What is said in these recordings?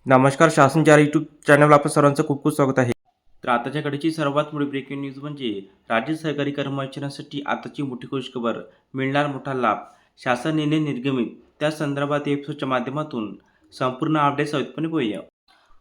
नमस्कार. शासन 4 यूट्यूब चॅनलवर आपलं सर्वांचं खूप खूप स्वागत आहे. तर आताच्या घडीची सर्वात मोठी ब्रेकिंग न्यूज म्हणजे राज्य सरकारी कर्मचाऱ्यांसाठी आताची मोठी खुशखबर, मिळणार मोठा लाभ. शासन निर्णय निर्गमित. त्या संदर्भात एपिसोडच्या माध्यमातून संपूर्ण अपडेट सविस्तरपणे पाहूया.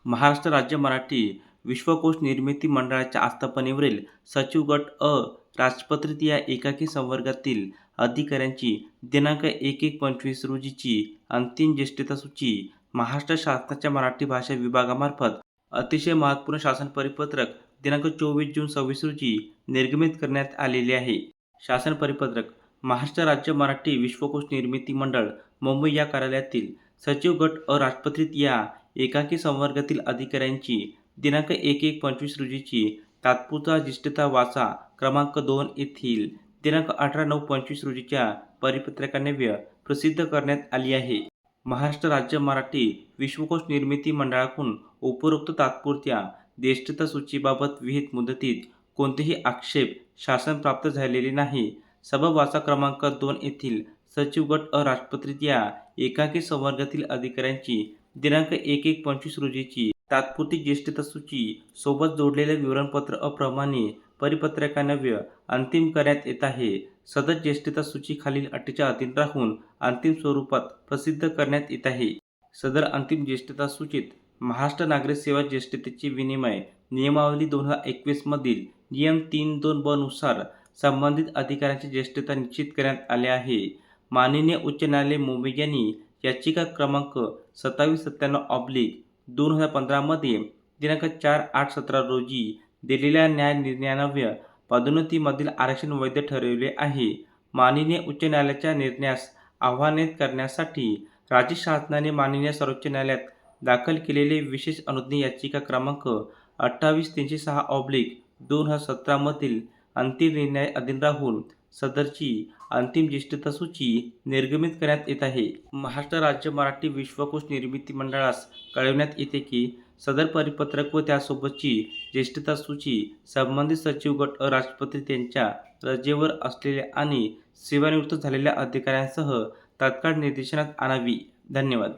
महाराष्ट्र राज्य मराठी विश्वकोश निर्मिती मंडळाच्या आस्थापनेवरील सचिव गट अ राजपत्रित या एकाकी संवर्गातील अधिकाऱ्यांची दिनांक 1/1/25 रोजीची अंतिम ज्येष्ठता सूची महाराष्ट्र शासनाच्या मराठी भाषा विभागामार्फत अतिशय महत्त्वपूर्ण शासन परिपत्रक दिनांक 24 जून 26 रोजी निर्गमित करण्यात आलेले आहे. शासन परिपत्रक महाराष्ट्र राज्य मराठी विश्वकोश निर्मिती मंडळ मुंबई या कार्यालयातील सचिव गट अ राजपत्रित या एकाकी संवर्गातील अधिकाऱ्यांची दिनांक 1/1/25 रोजीची तात्पुरता ज्येष्ठता वाचा क्रमांक 2 येथील दिनांक 18/9/25 रोजीच्या परिपत्रकान्वये प्रसिद्ध करण्यात आली आहे. महाराष्ट्र राज्य मराठी विश्वकोश निर्मिती मंडळाकडून उपरोक्त तात्पुरत्या ज्येष्ठता सूचीबाबत विहित मुदतीत कोणतेही आक्षेप शासन प्राप्त झालेले नाही. सबब वाचा क्रमांक 2 येथील सचिव गट अ राजपत्रित या एकाकी संवर्गातील अधिकाऱ्यांची दिनांक 1/1/25 रोजीची तात्पुरती ज्येष्ठता सूची सोबत जोडलेले विवरणपत्र अप्रमाणे परिपत्रकान्वये अंतिम करण्यात येत आहे. सदर ज्येष्ठता सूची खालील अटीच्या अधीन राहून अंतिम स्वरूपात प्रसिद्ध करण्यात येत आहे. सदर अंतिम ज्येष्ठता सूचीत महाराष्ट्र नागरिक सेवा ज्येष्ठतेचे विनिमय नियमावली 2021 मधील नियम 3(2)ब नुसार संबंधित अधिकाऱ्यांची ज्येष्ठता निश्चित करण्यात आले आहे. माननीय उच्च न्यायालय मुंबई यांनी याचिका क्रमांक 2797/2015 मध्ये दिनांक 4/8/17 रोजी दिलेल्या न्याय निर्णयान्वये पदोन्नतीमधील आरक्षण वैध ठरविले आहे. माननीय उच्च न्यायालयाच्या निर्णयास आव्हानित करण्यासाठी राज्य शासनाने माननीय सर्वोच्च न्यायालयात दाखल केलेले विशेष अनुज्ञेय याचिका क्रमांक 28-306/2017 मधील अंतिम निर्णय अधीन राहून सदरची अंतिम ज्येष्ठता सूची निर्गमित करण्यात येत आहे. महाराष्ट्र राज्य मराठी विश्वकोश निर्मिती मंडळास कळविण्यात येते की सदर परिपत्रक व त्यासोबतची ज्येष्ठता सूची संबंधित सचिव गट अ राजपत्रित यांच्या रजेवर असलेल्या आणि सेवानिवृत्त झालेल्या अधिकाऱ्यांसह तात्काळ निदर्शनास आणावी. धन्यवाद.